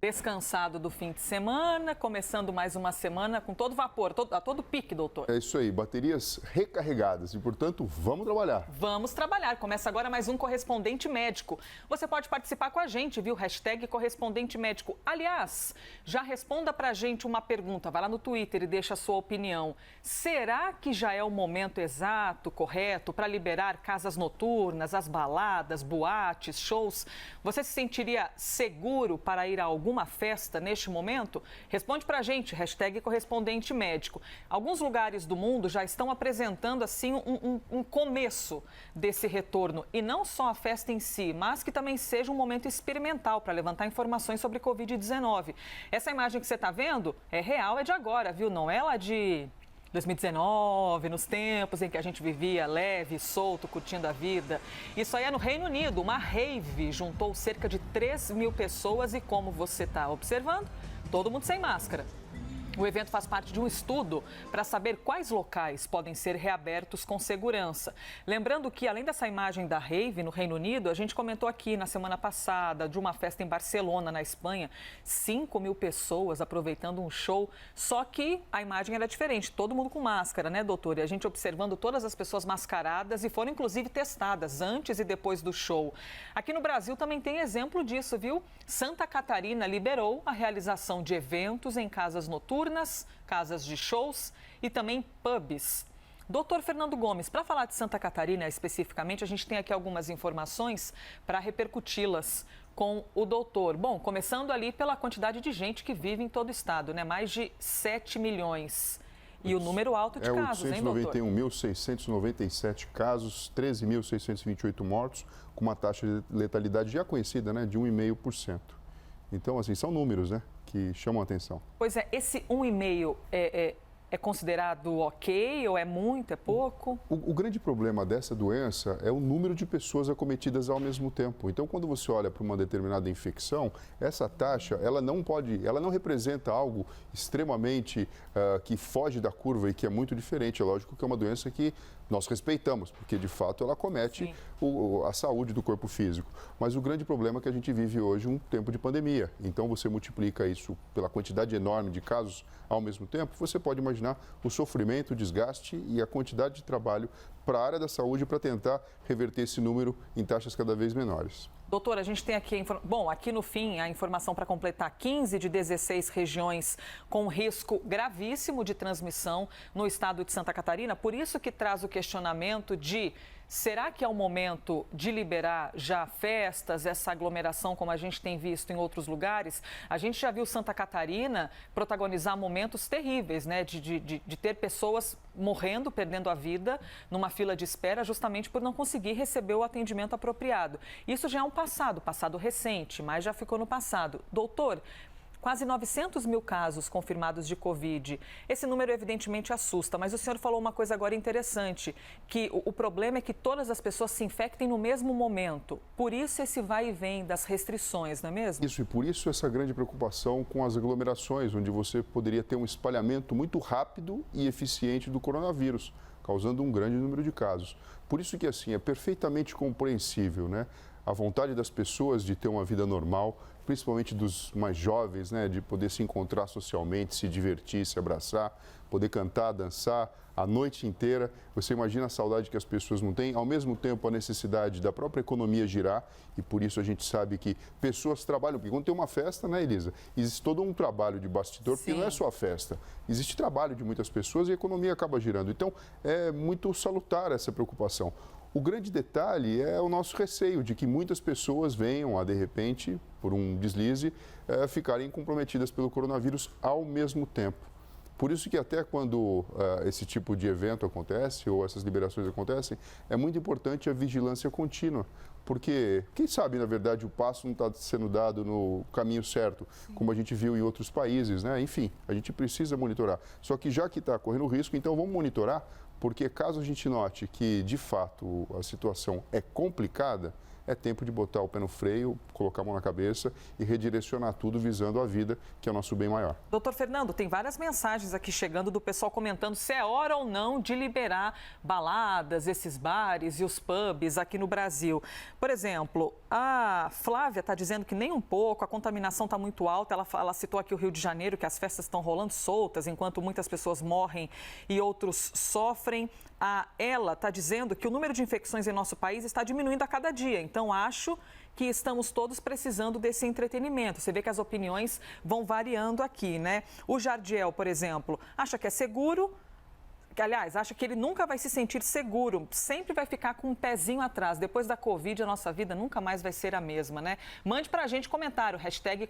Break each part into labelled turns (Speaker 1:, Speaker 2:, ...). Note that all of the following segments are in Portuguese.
Speaker 1: Descansado do fim de semana, começando mais uma semana com todo vapor, a todo pique, doutor.
Speaker 2: É isso aí, baterias recarregadas e, portanto, vamos trabalhar.
Speaker 1: Vamos trabalhar. Começa agora mais um Correspondente Médico. Você pode participar com a gente, viu? Hashtag Correspondente Médico. Aliás, já responda pra gente uma pergunta. Vai lá no Twitter e deixa a sua opinião. Será que já é o momento exato, correto, para liberar casas noturnas, as baladas, boates, shows? Você se sentiria seguro para ir a alguma festa neste momento? Responde pra gente, hashtag Correspondente Médico. Alguns lugares do mundo já estão apresentando assim um começo desse retorno. E não só a festa em si, mas que também seja um momento experimental para levantar informações sobre Covid-19. Essa imagem que você está vendo é real, é de agora, viu? Não é lá de 2019, nos tempos em que a gente vivia leve, solto, curtindo a vida. Isso aí é no Reino Unido. Uma rave juntou cerca de 3 mil pessoas e, como você está observando, todo mundo sem máscara. O evento faz parte de um estudo para saber quais locais podem ser reabertos com segurança. Lembrando que, além dessa imagem da rave no Reino Unido, a gente comentou aqui na semana passada de uma festa em Barcelona, na Espanha, 5 mil pessoas aproveitando um show, só que a imagem era diferente, todo mundo com máscara, né, doutor? E a gente observando todas as pessoas mascaradas e foram, inclusive, testadas antes e depois do show. Aqui no Brasil também tem exemplo disso, viu? Santa Catarina liberou a realização de eventos em casas noturnas, casas de shows e também pubs. Doutor Fernando Gomes, para falar de Santa Catarina especificamente, a gente tem aqui algumas informações para repercuti-las com o doutor. Bom, começando ali pela quantidade de gente que vive em todo o estado, né? Mais de 7 milhões. E o número alto de casos, hein, doutor?
Speaker 2: 891.697 casos, 13.628 mortos, com uma taxa de letalidade já conhecida, né, de 1,5%. Então, assim, são números, né, que chamam a atenção.
Speaker 1: Pois é, esse 1,5% é considerado ok ou é muito, é pouco?
Speaker 2: O grande problema dessa doença é o número de pessoas acometidas ao mesmo tempo. Então, quando você olha para uma determinada infecção, essa taxa, ela não representa algo extremamente que foge da curva e que é muito diferente. É lógico que é uma doença que nós respeitamos, porque de fato ela comete a saúde do corpo físico. Mas o grande problema é que a gente vive hoje um tempo de pandemia. Então, você multiplica isso pela quantidade enorme de casos ao mesmo tempo, você pode imaginar o sofrimento, o desgaste e a quantidade de trabalho para a área da saúde para tentar reverter esse número em taxas cada vez menores.
Speaker 1: Doutor, a gente tem aqui, aqui no fim a informação para completar 15 de 16 regiões com risco gravíssimo de transmissão no estado de Santa Catarina. Por isso que traz o questionamento de será que é o momento de liberar já festas, essa aglomeração como a gente tem visto em outros lugares? A gente já viu Santa Catarina protagonizar momentos terríveis, né? De ter pessoas morrendo, perdendo a vida numa fila de espera justamente por não conseguir receber o atendimento apropriado. Isso já é um passado recente, mas já ficou no passado. Doutor, quase 900 mil casos confirmados de Covid. Esse número evidentemente assusta, mas o senhor falou uma coisa agora interessante, que o problema é que todas as pessoas se infectem no mesmo momento. Por isso esse vai e vem das restrições, não é mesmo?
Speaker 2: Isso, e por isso essa grande preocupação com as aglomerações, onde você poderia ter um espalhamento muito rápido e eficiente do coronavírus, causando um grande número de casos. Por isso que, assim, é perfeitamente compreensível, né? A vontade das pessoas de ter uma vida normal, principalmente dos mais jovens, né, de poder se encontrar socialmente, se divertir, se abraçar, poder cantar, dançar a noite inteira. Você imagina a saudade que as pessoas não têm, ao mesmo tempo a necessidade da própria economia girar, e por isso a gente sabe que pessoas trabalham, porque quando tem uma festa, né, Elisa, existe todo um trabalho de bastidor, porque não é só a festa, existe trabalho de muitas pessoas e a economia acaba girando. Então, é muito salutar essa preocupação. O grande detalhe é o nosso receio de que muitas pessoas venham a, de repente, por um deslize, ficarem comprometidas pelo coronavírus ao mesmo tempo. Por isso que até quando esse tipo de evento acontece ou essas liberações acontecem, é muito importante a vigilância contínua, porque quem sabe, na verdade, o passo não está sendo dado no caminho certo, como a gente viu em outros países, né? Enfim, a gente precisa monitorar. Só que já que está correndo risco, então vamos monitorar porque caso a gente note que, de fato, a situação é complicada, é tempo de botar o pé no freio, colocar a mão na cabeça e redirecionar tudo visando a vida, que é o nosso bem maior.
Speaker 1: Doutor Fernando, tem várias mensagens aqui chegando do pessoal comentando se é hora ou não de liberar baladas, esses bares e os pubs aqui no Brasil. Por exemplo, a Flávia está dizendo que nem um pouco, a contaminação está muito alta. Ela citou aqui o Rio de Janeiro, que as festas estão rolando soltas, enquanto muitas pessoas morrem e outros sofrem. Ela está dizendo que o número de infecções em nosso país está diminuindo a cada dia. Então, acho que estamos todos precisando desse entretenimento. Você vê que as opiniões vão variando aqui, né? O Jardiel, por exemplo, acha que é seguro, aliás, acha que ele nunca vai se sentir seguro, sempre vai ficar com um pezinho atrás. Depois da Covid, a nossa vida nunca mais vai ser a mesma, né? Mande pra gente comentário,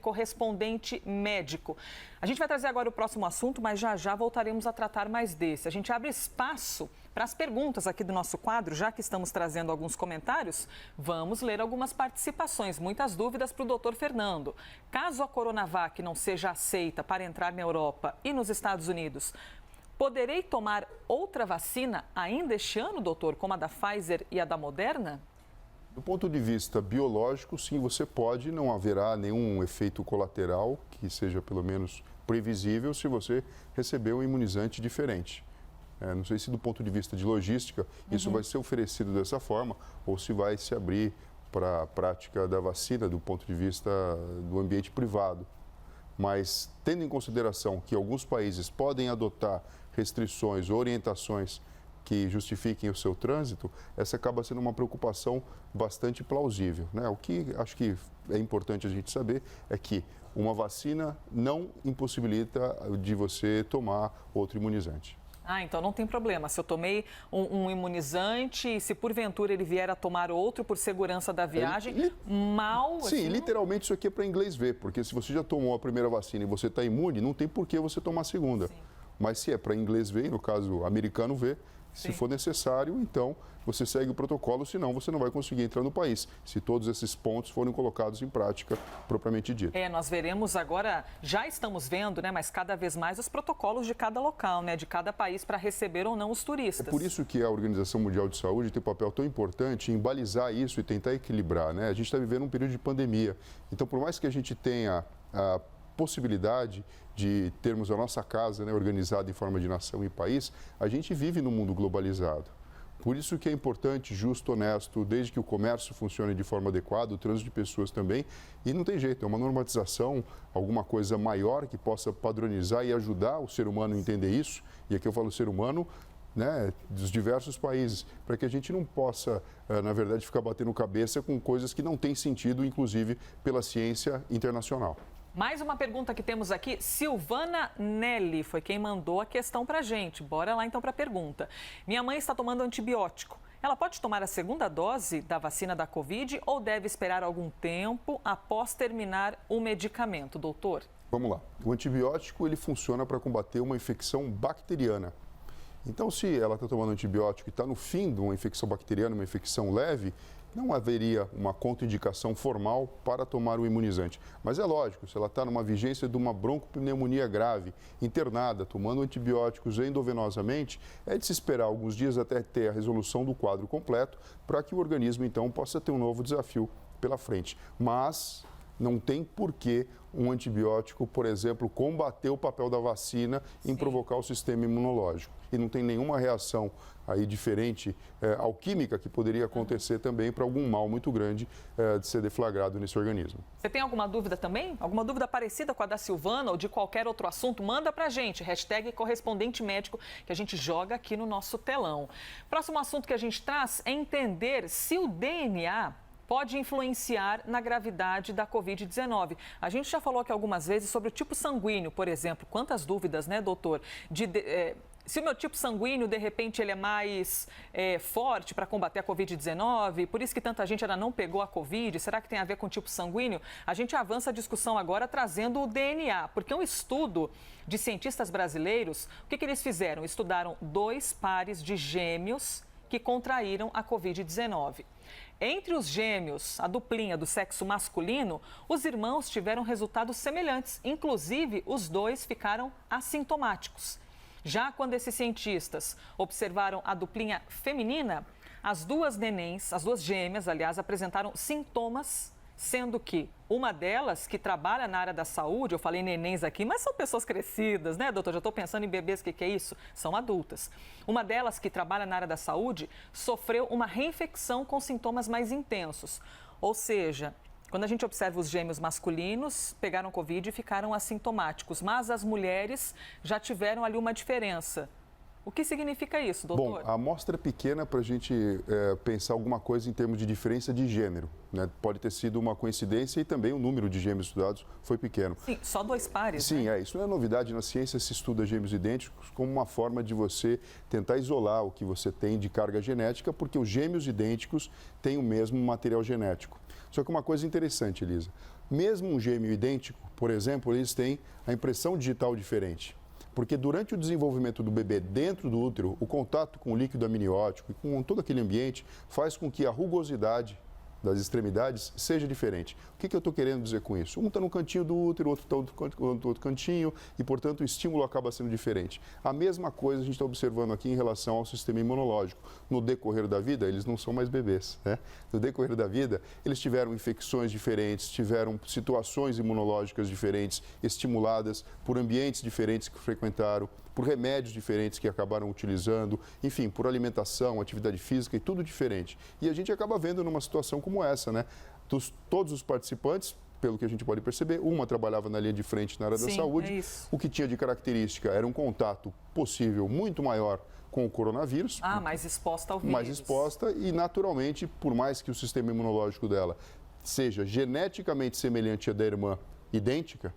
Speaker 1: #correspondente médico. A gente vai trazer agora o próximo assunto, mas já voltaremos a tratar mais desse. A gente abre espaço para as perguntas aqui do nosso quadro, já que estamos trazendo alguns comentários, vamos ler algumas participações, muitas dúvidas para o doutor Fernando. Caso a Coronavac não seja aceita para entrar na Europa e nos Estados Unidos, poderei tomar outra vacina ainda este ano, doutor, como a da Pfizer e a da Moderna?
Speaker 2: Do ponto de vista biológico, sim, você pode, não haverá nenhum efeito colateral que seja pelo menos previsível se você receber um imunizante diferente. Não sei se do ponto de vista de logística isso vai ser oferecido dessa forma ou se vai se abrir para a prática da vacina do ponto de vista do ambiente privado. Mas tendo em consideração que alguns países podem adotar restrições ou orientações que justifiquem o seu trânsito, essa acaba sendo uma preocupação bastante plausível, né? O que acho que é importante a gente saber é que uma vacina não impossibilita de você tomar outro imunizante.
Speaker 1: Então não tem problema. Se eu tomei um imunizante e se porventura ele vier a tomar outro por segurança da viagem, mal...
Speaker 2: Sim,
Speaker 1: assim,
Speaker 2: literalmente isso aqui é para inglês ver, porque se você já tomou a primeira vacina e você está imune, não tem por que você tomar a segunda. Sim. Mas se é para inglês ver, no caso americano ver, se for necessário, então você segue o protocolo, senão você não vai conseguir entrar no país, se todos esses pontos forem colocados em prática propriamente dito.
Speaker 1: Nós veremos agora, já estamos vendo, né, mas cada vez mais os protocolos de cada local, né, de cada país para receber ou não os turistas.
Speaker 2: É por isso que a Organização Mundial de Saúde tem um papel tão importante em balizar isso e tentar equilibrar, né? A gente está vivendo um período de pandemia, então por mais que a gente tenha a possibilidade de termos a nossa casa, né, organizada em forma de nação e país, a gente vive num mundo globalizado. Por isso que é importante, justo, honesto, desde que o comércio funcione de forma adequada, o trânsito de pessoas também, e não tem jeito, é uma normatização, alguma coisa maior que possa padronizar e ajudar o ser humano a entender isso, e aqui eu falo ser humano, né, dos diversos países, para que a gente não possa, na verdade, ficar batendo cabeça com coisas que não têm sentido, inclusive pela ciência internacional.
Speaker 1: Mais uma pergunta que temos aqui, Silvana Nelly foi quem mandou a questão para a gente. Bora lá então para a pergunta. Minha mãe está tomando antibiótico. Ela pode tomar a segunda dose da vacina da Covid ou deve esperar algum tempo após terminar o medicamento, doutor?
Speaker 2: Vamos lá. O antibiótico ele funciona para combater uma infecção bacteriana. Então, se ela está tomando antibiótico e está no fim de uma infecção bacteriana, uma infecção leve, não haveria uma contraindicação formal para tomar o imunizante. Mas é lógico, se ela está numa vigência de uma broncopneumonia grave, internada, tomando antibióticos endovenosamente, é de se esperar alguns dias até ter a resolução do quadro completo, para que o organismo, então, possa ter um novo desafio pela frente. Mas não tem porquê um antibiótico, por exemplo, combater o papel da vacina em provocar o sistema imunológico. E não tem nenhuma reação aí diferente alquímica que poderia acontecer também para algum mal muito grande de ser deflagrado nesse organismo.
Speaker 1: Você tem alguma dúvida também? Alguma dúvida parecida com a da Silvana ou de qualquer outro assunto? Manda pra gente, #correspondente médico, que a gente joga aqui no nosso telão. Próximo assunto que a gente traz é entender se o DNA pode influenciar na gravidade da Covid-19. A gente já falou aqui algumas vezes sobre o tipo sanguíneo, por exemplo. Quantas dúvidas, né, doutor? Se o meu tipo sanguíneo, de repente, ele é mais forte para combater a Covid-19, por isso que tanta gente ainda não pegou a Covid, será que tem a ver com o tipo sanguíneo? A gente avança a discussão agora trazendo o DNA, porque um estudo de cientistas brasileiros, o que eles fizeram? Estudaram 2 pares de gêmeos que contraíram a Covid-19. Entre os gêmeos, a duplinha do sexo masculino, os irmãos tiveram resultados semelhantes. Inclusive, os 2 ficaram assintomáticos. Já quando esses cientistas observaram a duplinha feminina, as duas gêmeas, aliás, apresentaram sintomas, sendo que uma delas, que trabalha na área da saúde, eu falei nenéns aqui, mas são pessoas crescidas, né, doutor? Já estou pensando em bebês, o que é isso? São adultas. Uma delas, que trabalha na área da saúde, sofreu uma reinfecção com sintomas mais intensos. Ou seja, quando a gente observa os gêmeos masculinos, pegaram Covid e ficaram assintomáticos, mas as mulheres já tiveram ali uma diferença. O que significa isso, doutor?
Speaker 2: Bom, a amostra é pequena para a gente pensar alguma coisa em termos de diferença de gênero, né? Pode ter sido uma coincidência e também o número de gêmeos estudados foi pequeno.
Speaker 1: Sim, só 2 pares,
Speaker 2: Sim,
Speaker 1: né?
Speaker 2: isso não é novidade. Na ciência se estuda gêmeos idênticos como uma forma de você tentar isolar o que você tem de carga genética, porque os gêmeos idênticos têm o mesmo material genético. Só que uma coisa interessante, Elisa, mesmo um gêmeo idêntico, por exemplo, eles têm a impressão digital diferente. Porque durante o desenvolvimento do bebê dentro do útero, o contato com o líquido amniótico e com todo aquele ambiente faz com que a rugosidade das extremidades seja diferente. O que eu estou querendo dizer com isso? Um está no cantinho do útero, o outro está no outro cantinho e, portanto, o estímulo acaba sendo diferente. A mesma coisa a gente está observando aqui em relação ao sistema imunológico. No decorrer da vida, eles não são mais bebês, né? No decorrer da vida, eles tiveram infecções diferentes, tiveram situações imunológicas diferentes, estimuladas por ambientes diferentes que frequentaram, por remédios diferentes que acabaram utilizando, enfim, por alimentação, atividade física e tudo diferente. E a gente acaba vendo numa situação como essa, né? Todos os participantes, pelo que a gente pode perceber, uma trabalhava na linha de frente na área da saúde. O que tinha de característica era um contato possível muito maior com o coronavírus.
Speaker 1: Mais exposta ao vírus.
Speaker 2: Mais exposta e, naturalmente, por mais que o sistema imunológico dela seja geneticamente semelhante à da irmã, idêntica,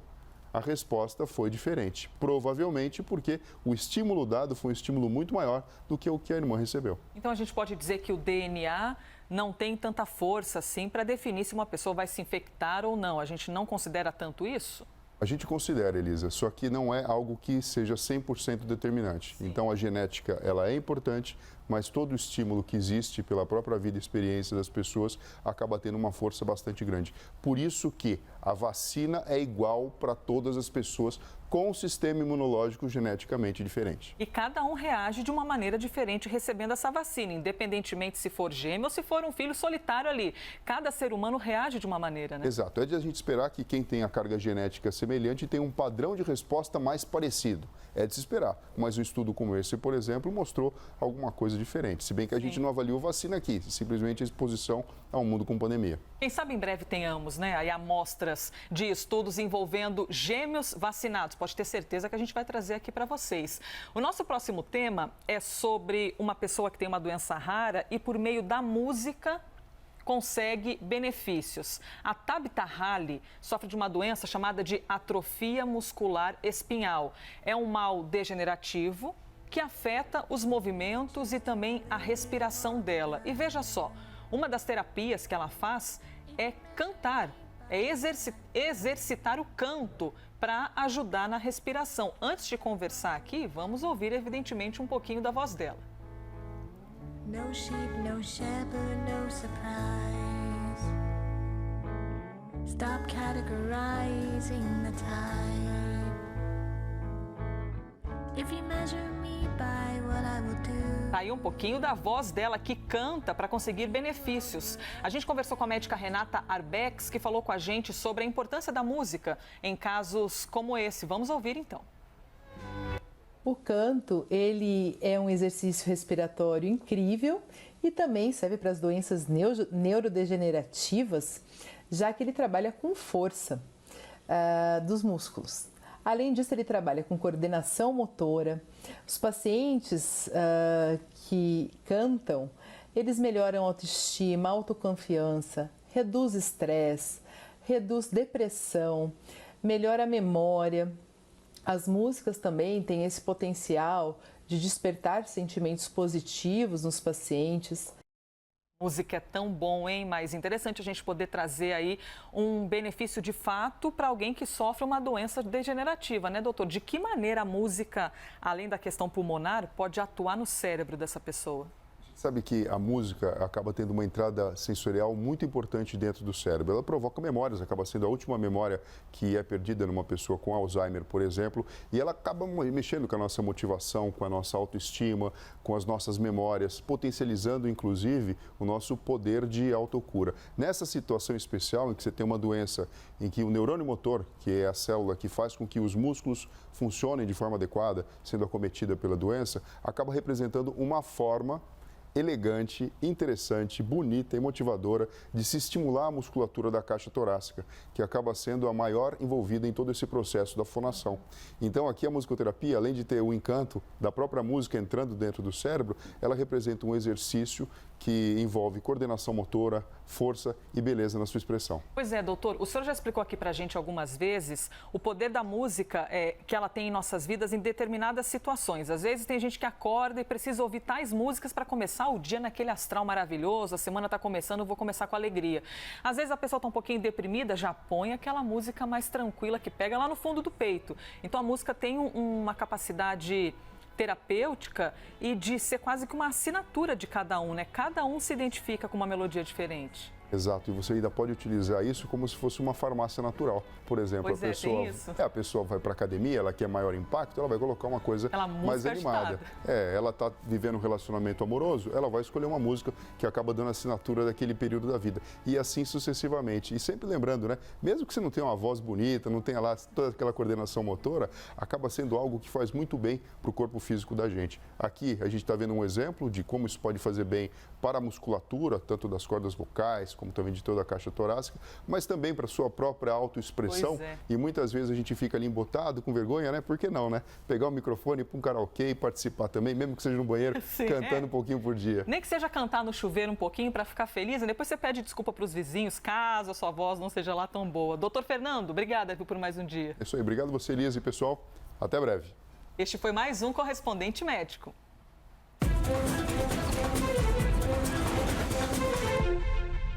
Speaker 2: a resposta foi diferente. Provavelmente porque o estímulo dado foi um estímulo muito maior do que o que a irmã recebeu.
Speaker 1: Então a gente pode dizer que o DNA não tem tanta força assim para definir se uma pessoa vai se infectar ou não. A gente não considera tanto isso?
Speaker 2: A gente considera, Elisa, só que não é algo que seja 100% determinante. Sim. Então a genética ela é importante, mas todo o estímulo que existe pela própria vida e experiência das pessoas acaba tendo uma força bastante grande. Por isso que a vacina é igual para todas as pessoas com um sistema imunológico geneticamente diferente.
Speaker 1: E cada um reage de uma maneira diferente recebendo essa vacina, independentemente se for gêmeo ou se for um filho solitário ali. Cada ser humano reage de uma maneira, né?
Speaker 2: Exato. É de a gente esperar que quem tem a carga genética semelhante tenha um padrão de resposta mais parecido. É de se esperar. Mas um estudo como esse, por exemplo, mostrou alguma coisa diferente. Se bem que a gente não avaliou vacina aqui, simplesmente a exposição a um mundo com pandemia.
Speaker 1: Quem sabe em breve tenhamos, né, aí amostras de estudos envolvendo gêmeos vacinados. Pode ter certeza que a gente vai trazer aqui para vocês. O nosso próximo tema é sobre uma pessoa que tem uma doença rara e por meio da música consegue benefícios. A Tabitha Hali sofre de uma doença chamada de atrofia muscular espinhal. É um mal degenerativo que afeta os movimentos e também a respiração dela. E veja só, uma das terapias que ela faz é cantar, é exercitar o canto para ajudar na respiração. Antes de conversar aqui, vamos ouvir evidentemente um pouquinho da voz dela.
Speaker 3: No sheep, no shepherd, no surprise. Stop categorizing the type. If you measure me by what I will do.
Speaker 1: Tá aí um pouquinho da voz dela que canta para conseguir benefícios. A gente conversou com a médica Renata Arbex, que falou com a gente sobre a importância da música em casos como esse. Vamos ouvir então.
Speaker 4: O canto, ele é um exercício respiratório incrível e também serve para as doenças neurodegenerativas, já que ele trabalha com força dos músculos. Além disso, ele trabalha com coordenação motora. Os pacientes que cantam, eles melhoram a autoestima, autoconfiança, reduz estresse, reduz depressão, melhora a memória. As músicas também têm esse potencial de despertar sentimentos positivos nos pacientes.
Speaker 1: Música é tão bom, hein? Mas interessante a gente poder trazer aí um benefício de fato para alguém que sofre uma doença degenerativa, né, doutor? De que maneira a música, além da questão pulmonar, pode atuar no cérebro dessa pessoa?
Speaker 2: Sabe que a música acaba tendo uma entrada sensorial muito importante dentro do cérebro. Ela provoca memórias, acaba sendo a última memória que é perdida numa pessoa com Alzheimer, por exemplo, e ela acaba mexendo com a nossa motivação, com a nossa autoestima, com as nossas memórias, potencializando, inclusive, o nosso poder de autocura. Nessa situação especial em que você tem uma doença em que o neurônio motor, que é a célula que faz com que os músculos funcionem de forma adequada, sendo acometida pela doença, acaba representando uma forma elegante, interessante, bonita e motivadora de se estimular a musculatura da caixa torácica, que acaba sendo a maior envolvida em todo esse processo da fonação. Então, aqui a musicoterapia, além de ter o encanto da própria música entrando dentro do cérebro, ela representa um exercício que envolve coordenação motora, força e beleza na sua expressão.
Speaker 1: Pois é, doutor, o senhor já explicou aqui pra gente algumas vezes o poder da música que ela tem em nossas vidas em determinadas situações. Às vezes tem gente que acorda e precisa ouvir tais músicas para começar o dia naquele astral maravilhoso, a semana está começando, eu vou começar com alegria. Às vezes a pessoa está um pouquinho deprimida, já põe aquela música mais tranquila que pega lá no fundo do peito. Então a música tem uma capacidade terapêutica e de ser quase que uma assinatura de cada um, né? Cada um se identifica com uma melodia diferente.
Speaker 2: Exato, e você ainda pode utilizar isso como se fosse uma farmácia natural. Por exemplo, a pessoa vai para a academia, ela quer maior impacto, ela vai colocar uma coisa mais animada. Ela está vivendo um relacionamento amoroso, ela vai escolher uma música que acaba dando assinatura daquele período da vida. E assim sucessivamente. E sempre lembrando, né? Mesmo que você não tenha uma voz bonita, não tenha lá toda aquela coordenação motora, acaba sendo algo que faz muito bem para o corpo físico da gente. Aqui a gente está vendo um exemplo de como isso pode fazer bem para a musculatura, tanto das cordas vocais, como também de toda a caixa torácica, mas também para a sua própria autoexpressão. E muitas vezes a gente fica ali embotado, com vergonha, né? Por que não, né? Pegar o microfone para um karaokê e participar também, mesmo que seja no banheiro, cantando um pouquinho por dia.
Speaker 1: Nem que seja cantar no chuveiro um pouquinho para ficar feliz, e depois você pede desculpa para os vizinhos, caso a sua voz não seja lá tão boa. Doutor Fernando, obrigada por mais um dia.
Speaker 2: É isso aí, obrigado você, Elias, e pessoal, até breve.
Speaker 1: Este foi mais um Correspondente Médico.